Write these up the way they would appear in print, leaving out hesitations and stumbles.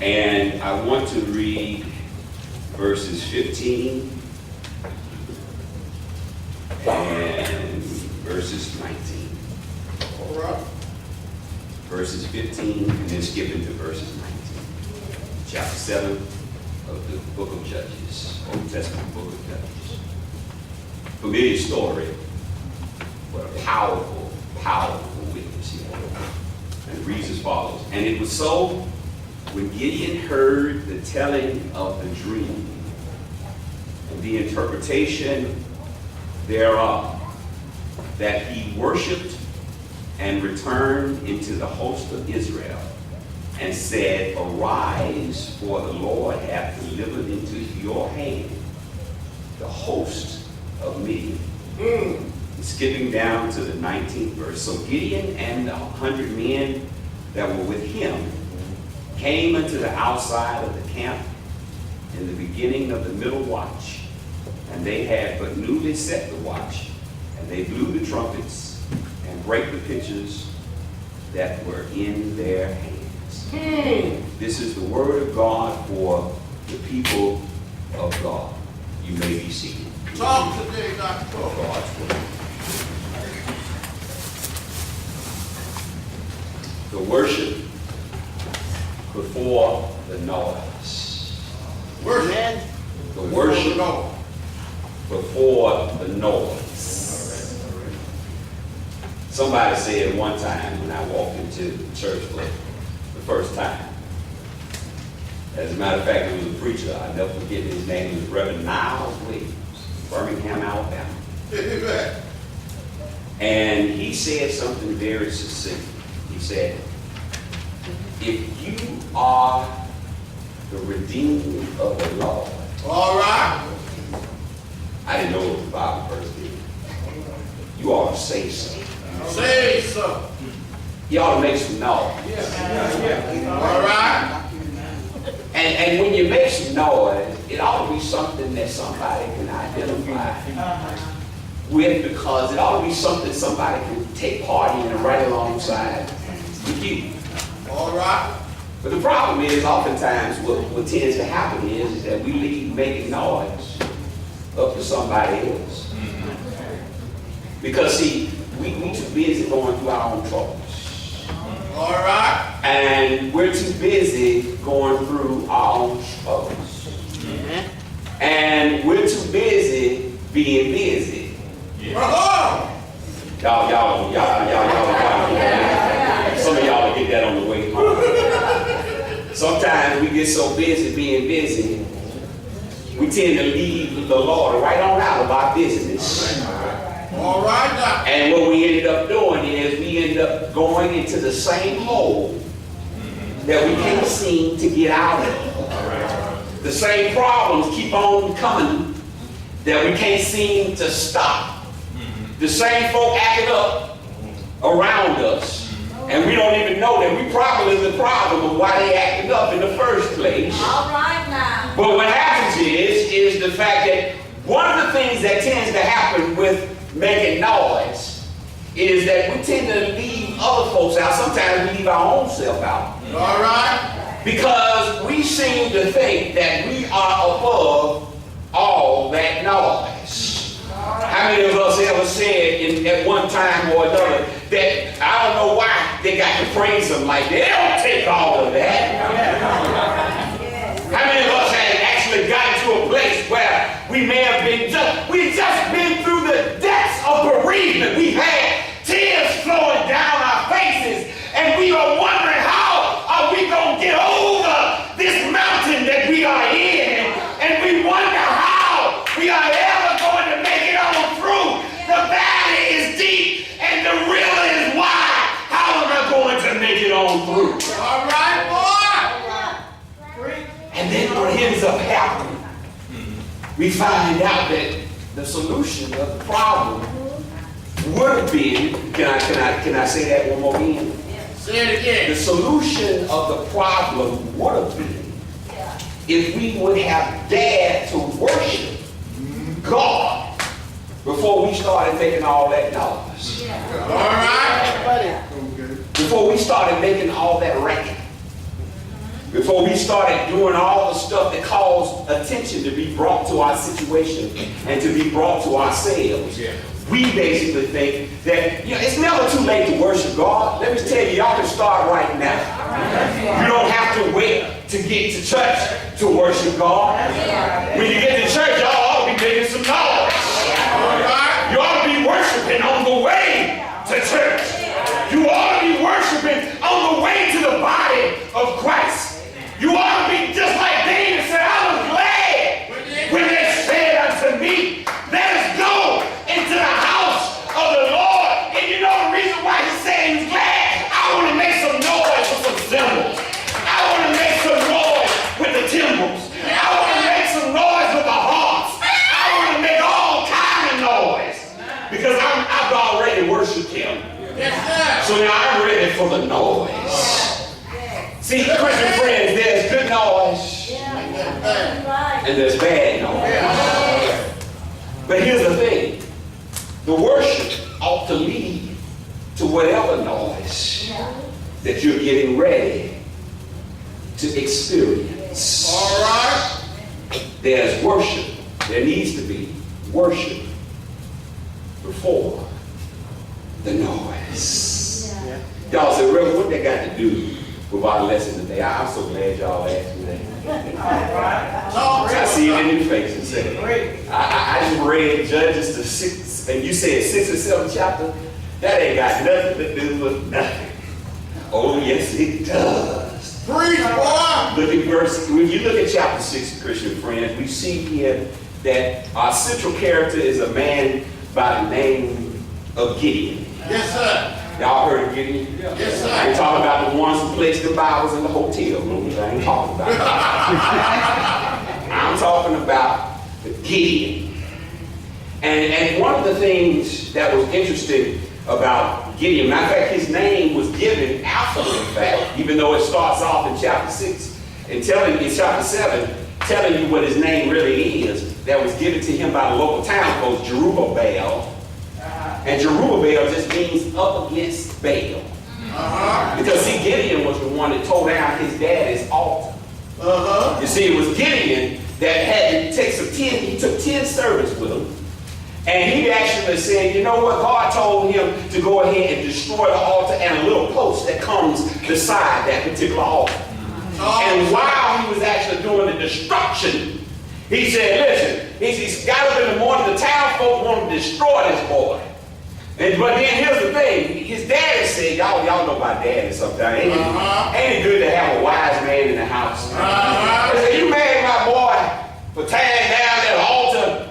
And I want to read verses 15 and verses 19. All right. Verses 15 and then skip into verses 19. Chapter 7 of the book of Judges, Old Testament book of Judges. Familiar story, but a powerful, powerful witness here. And it reads as follows. And it was so, when Gideon heard the telling of the dream and the interpretation thereof, that he worshipped and returned into the host of Israel and said, Arise, for the Lord hath delivered into your hand the host of Midian. Skipping down to the 19th verse. So Gideon and the 100 men that were with him came unto the outside of the camp in the beginning of the middle watch, and they had but newly set the watch, and they blew the trumpets and brake the pitchers that were in their hands. This is the word of God for the people of God. You may be seated. Talk today, Dr. God's word. The worship before the noise. Worship. The worship before the noise. Somebody said one time when I walked into the church for the first time. As a matter of fact, it was a preacher. I'll never forget his name. It was Reverend Niles Williams, Birmingham, Alabama. Amen. And he said something very succinct. He said, if you are the redeemed of the Lord. All right. I didn't know what the Bible verse did. You ought to say so. Say so. You ought to make some noise. All right. And when you make some noise, it ought to be something that somebody can identify with, because it ought to be something somebody can take part in and right alongside with you. All right. But the problem is, oftentimes, what tends to happen is that we leave making noise up to somebody else. Because, see, we too busy going through our own troubles. All right. And we're too busy going through our own struggles. And we're too busy being busy. Uh-huh. Y'all. Some of y'all will get that on the way home. Sometimes we get so busy being busy, we tend to leave the Lord right on out of our business. All right now. And what we ended up doing is we end up going into the same hole that we can't seem to get out of. The same problems keep on coming that we can't seem to stop. The same folk acting up around us, and we don't even know that we probably the problem of why they acted up in the first place. All right now. But what happens is the fact that one of the things that tends to happen with making noise is that we tend to leave other folks out. Sometimes we leave our own self out. All right. Because we seem to think that we are above all that noise. How many of us ever said at one time or another that I don't know why they got to praise them like that? They don't take all of that. How many of us have actually gotten to a place where we may have been we've just been through the depths of bereavement. We've had tears flowing down our faces, and we are wondering how are we going to get over this mountain that we are in, and we wonder how we are ever going to make it on through. The valley is deep, and the river is wide. How am I going to make it on through? All right, boy. And then what ends up happening, we find out that the solution of the problem would have been, can I say that one more again? Say it again. The solution of the problem would have been if we would have dared to worship God before we started making all that noise. All right. Before we started making all that racket. Before before we started doing all the stuff that caused attention to be brought to our situation and to be brought to ourselves. Yeah. We basically think that, it's never too late to worship God. Let me tell you, y'all can start right now. You don't have to wait to get to church to worship God. When you get to church, y'all ought to be making some noise. You ought to be worshiping on the way to church. You ought to be worshiping on the way to the body of Christ. You ought to be just like David said, I was glad when they said unto me, let us go into the house of the Lord. And you know the reason why he said he was glad? I want to make some noise with some cymbals. I want to make some noise with the timbrels. I want to make some noise with the harps. I want to make all kind of noise. Because I've already worshiped him. Yes, sir. So now I'm ready for the noise. See, Christian friends, there's good noise and there's bad noise. But here's the thing. The worship ought to lead to whatever noise that you're getting ready to experience. All right. There's worship. There needs to be worship before the noise. Y'all say, Reverend, what they got to do with our lesson today? I'm so glad y'all asked me that. I see it in your face and say, I just read Judges the 6th, and you said 6th or 7th chapter. That ain't got nothing to do with nothing. Oh, yes, it does. Preach, boy. Look at verse, when you look at chapter 6, Christian friends, we see here that our central character is a man by the name of Gideon. Yes, sir. Y'all heard of Gideon? Yes, sir. I ain't talking about the ones who placed the Bibles in the hotel rooms. I ain't talking about that. I'm talking about Gideon. And one of the things that was interesting about Gideon, matter of fact, his name was given after the fact, even though it starts off in chapter 6 and in chapter 7, telling you what his name really is, that was given to him by the local town folks, Jerubbaal. And Jerubbaal just means up against Baal. Because see, Gideon was the one that tore down his daddy's altar. You see, it was Gideon that had to take he took 10 servants with him. And he actually said, you know what, God told him to go ahead and destroy the altar and a little post that comes beside that particular altar. And while he was actually doing the destruction, he said, listen, he got up in the morning, the town folk wanted to destroy this boy. But then here's the thing, his daddy said, y'all know about daddy sometimes, ain't it good to have a wise man in the house? He said, you married my boy for tearing down that altar.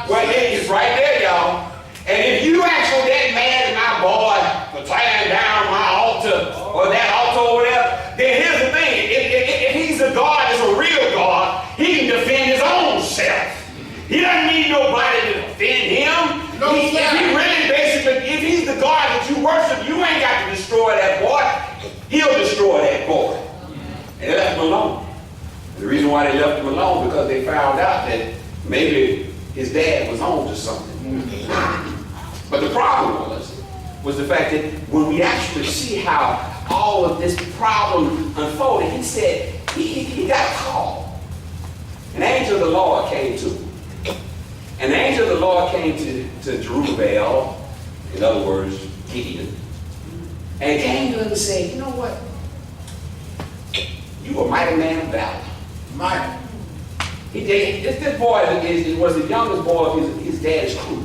Well, it's right there, y'all. And if you actually that mad at my boy for tearing down my altar or that altar over there, then here's the thing, if he's a God that's a real God, he can defend his own self. He doesn't need nobody to defend him. If he's the God that you worship, you ain't got to destroy that boy. He'll destroy that boy. And they left him alone. And the reason why they left him alone, because they found out that maybe his dad was on to something. But the problem was the fact that when we actually see how all of this problem unfolded, he said, he got a call. An angel of the Lord came to him. And the angel of the Lord came to Jerubbaal, in other words, Gideon, and came to him and said, you know what? You a mighty man of valor. Mighty. This boy was the youngest boy of his dad's crew.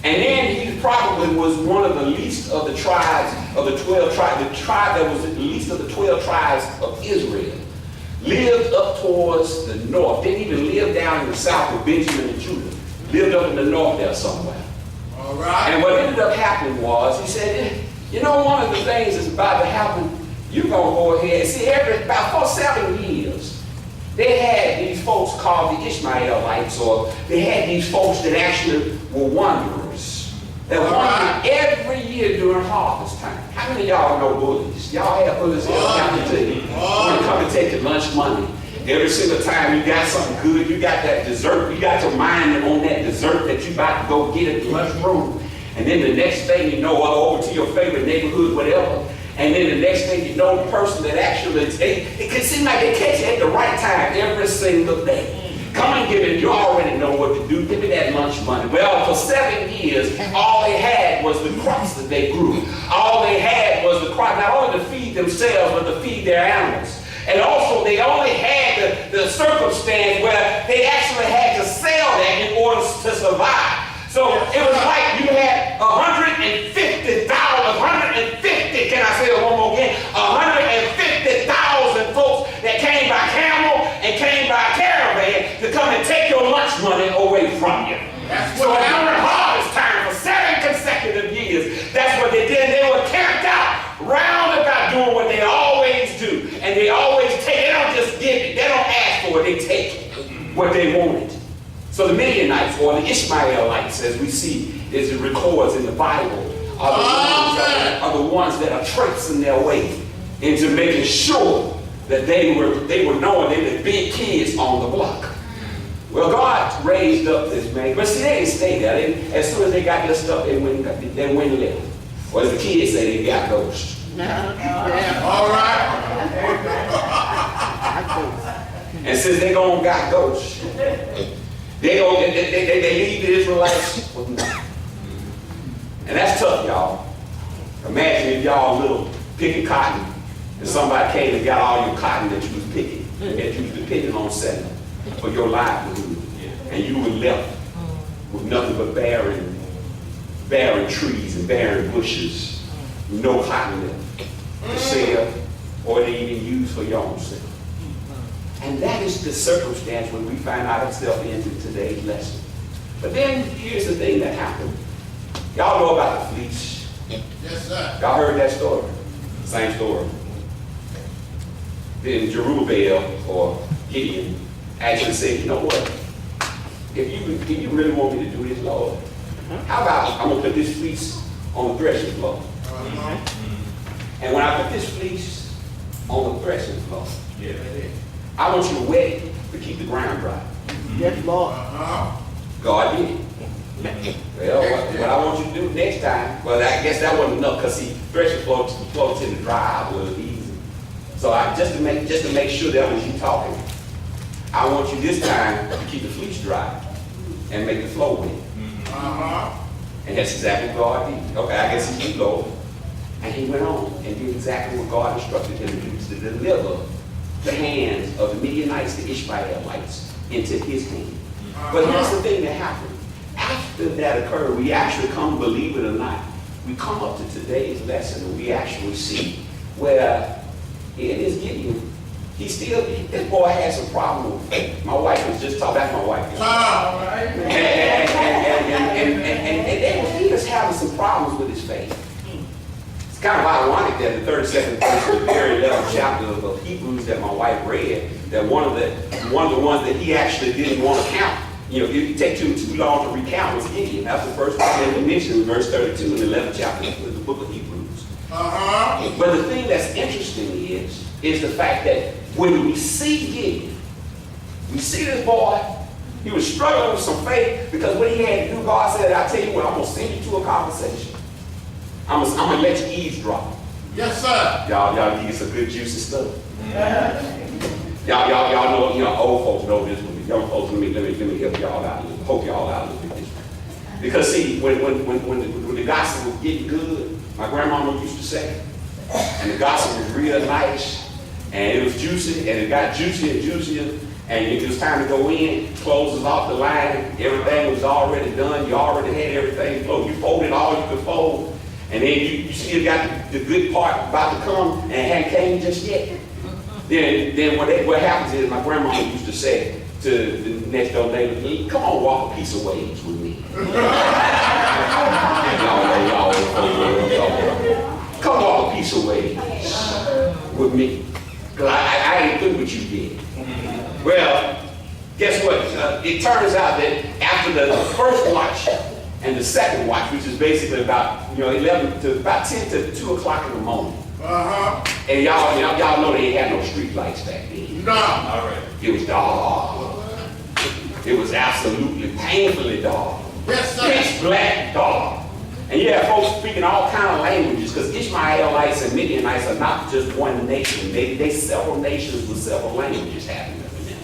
And then he probably was one of the least of the tribes of the 12 tribes, the tribe that was the least of the 12 tribes of Israel. Lived up towards the north. Didn't even live down in the south with Benjamin and Judah. Lived up in the north there somewhere. All right. And what ended up happening was, he said, you know, one of the things that's about to happen, you're going to go ahead and see, about 7 years, they had these folks called the Ishmaelites, or they had these folks that actually were wanderers. They wandered every year during harvest time. How many of y'all know bullies? Y'all have bullies here coming to you. When you come to take your lunch money. Every single time you got something good, you got that dessert, you got your mind on that dessert that you about to go get at the lunchroom. And then the next thing you know, over to your favorite neighborhood, whatever, And then the next thing you know, the person that actually, it can seem like they catch you at the right time every single day. Come and give it, you already know what to do. Give me that lunch money. Well, for 7 years, all they had was the crops that they grew. All they had was the crop, not only to feed themselves, but to feed their animals. And also, they only had the circumstance where they actually had to sell that in order to survive. So it was like you had 150,000, can I say it one more again? 150,000 folks that came by camel and came by caravan to come and take your lunch money away from you. So during harvest time for 7 consecutive years, that's what they did. They were camped out, round about doing what they always do. And they always take, they don't just give it, they don't ask for it, they take what they wanted. So the Midianites, or the Ishmaelites, as we see, as it records in the Bible, are the ones that are traipsing their way into making sure that they were knowing they were the big kids on the block. Well, God raised up this man, but see, they didn't stay there. As soon as they got their stuff, they went and left. Or as the kids say, they got ghosts. All right. And since they gone got ghosts, they leave the Israelites with nothing. And that's tough, y'all. Imagine if y'all little picking cotton and somebody came and got all your cotton that you was picking, that you was depending on selling for your livelihood, and you were left with nothing but barren trees and barren bushes, no cotton left to sell or to even use for your own self. And that is the circumstance when we find ourselves into today's lesson. But then here's the thing that happened. Y'all know about the fleece. Yes, sir. Y'all heard that story? Same story. Then Jerubbaal, or Gideon, actually said, you know what? If you really want me to do this, Lord, how about I'm going to put this fleece on the threshing floor. And when I put this fleece on the threshing floor, I want you to wet it to keep the ground dry. Yes, Lord. God did it. Well, what I want you to do next time, well, I guess that wasn't enough, because see, threshing floor tend to dry out a little easy. So just to make sure that was you talking, I want you this time to keep the fleece dry and make the floor wet. And that's exactly what God did. Okay, I guess he go. And he went on and did exactly what God instructed him to do, to deliver the hands of the Midianites, the Ishmaelites, into his hand. But here's the thing that happened. After that occurred, we actually come, believe it or not, we come up to today's lesson and we actually see where in his Gideon, this boy had some problem with faith. My wife was just talking, that's my wife. And he was having some problems with his faith. It's kind of ironic that the 32nd verse of the very 11th chapter of Hebrews that my wife read, that one of the ones that he actually didn't want to count. You know, it take too long to recount was Gideon. That's the first one that we mentioned in verse 32 in the 11th chapter of the book of Hebrews. But the thing that's interesting is the fact that when we see Gideon, we see this boy, he was struggling with some faith, because what he had to do, God said, I'll tell you what, I'm going to send you to a conversation. I'm going to let you eavesdrop. Yes, sir. Y'all get some good juicy stuff. Y'all know, old folks know this one. Young folks, let me help y'all out a little, poke y'all out a little bit. Because see, when the gospel was getting good, my grandmama used to say, and the gospel was real nice, and it was juicy, and it got juicier and juicier, and it was time to go in, closes off the line, everything was already done, you already had everything closed, you folded all you could fold, and then you still got the good part about to come, and it hadn't came just yet. Then what happens is, my grandmama used to say to the next door neighbor, come on, walk a piece of ways with me. Come walk a piece of ways with me. Because I ain't through what you did. Well, guess what? It turns out that after the first watch and the second watch, which is basically about 11 to about 10 to 2 o'clock in the morning. And y'all know they ain't had no street lights back then. No. All right. It was dark. It was absolutely painfully dark. Yes, sir. Pitch black dark. And you have folks speaking all kind of languages, because Ishmaelites and Midianites are not just one nation. They several nations with several languages happening with them.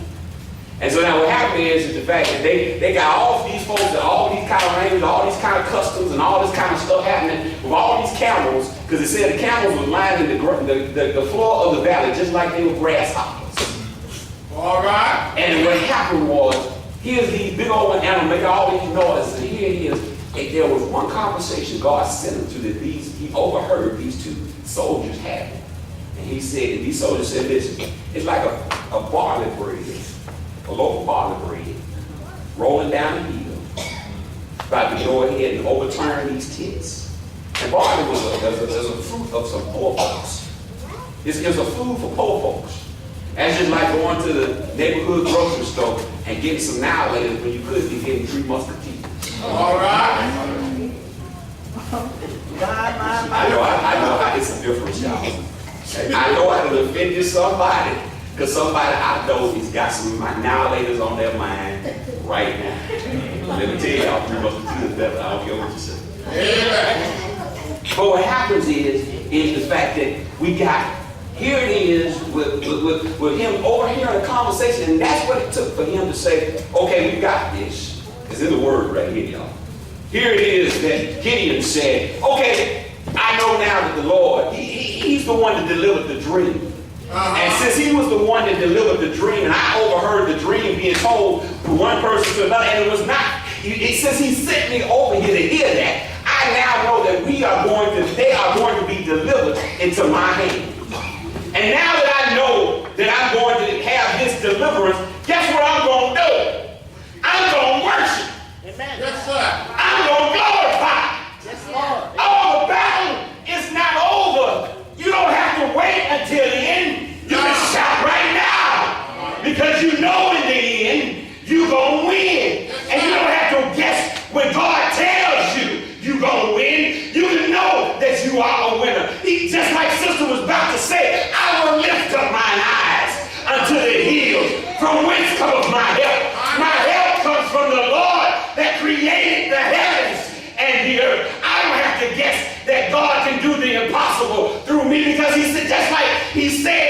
And so now what happened is the fact that they got all these folks and all these kind of languages, all these kind of customs, and all this kind of stuff happening with all these camels, because it said the camels were lining the floor of the valley just like they were grasshoppers. All right. And what happened was, here's these big old animals making all these noises, and here he is. And there was one conversation God sent him to that he overheard these two soldiers having. And he said, and these soldiers said, listen, it's like a barley bread, a loaf of barley bread, rolling down the hill, about to go ahead and overturn these tents. And barley was a fruit of some poor folks. It's a food for poor folks. That's just like going to the neighborhood grocery store and getting some now laters when you could be getting 3 musketeers. All right. I know it's a difference, y'all. I know I done offended somebody, because somebody I know has got some now laters on their mind right now. Let me tell y'all, 3 musketeers better. I don't care what you say. Amen. But what happens is the fact that we got, here it is with him overhearing a conversation, and that's what it took for him to say, okay, we got this. It's in the word right here, y'all. Here it is that Gideon said, okay, I know now that the Lord, he's the one that delivered the dream. And since he was the one that delivered the dream, and I overheard the dream being told from one person to another, and it was not, since he sent me over here to hear that, I now know that they are going to be delivered into my hand. And now that I know that I'm going to have this deliverance, guess what I'm going to do? I'm going to worship. Amen. Yes, sir. I'm going to glorify. Yes, Lord. Oh, the battle is not over. You don't have to wait until the end. You can shout right now. Because you know in the end, you're going to win. And you don't have to guess when God tells you you're going to win. You can know that you are a winner. Just like Sister was about to say, I will lift up mine eyes unto the hills. From whence cometh my help? My help comes from the Lord that created the heavens and the earth. I don't have to guess that God can do the impossible through me, because he said, just like he said,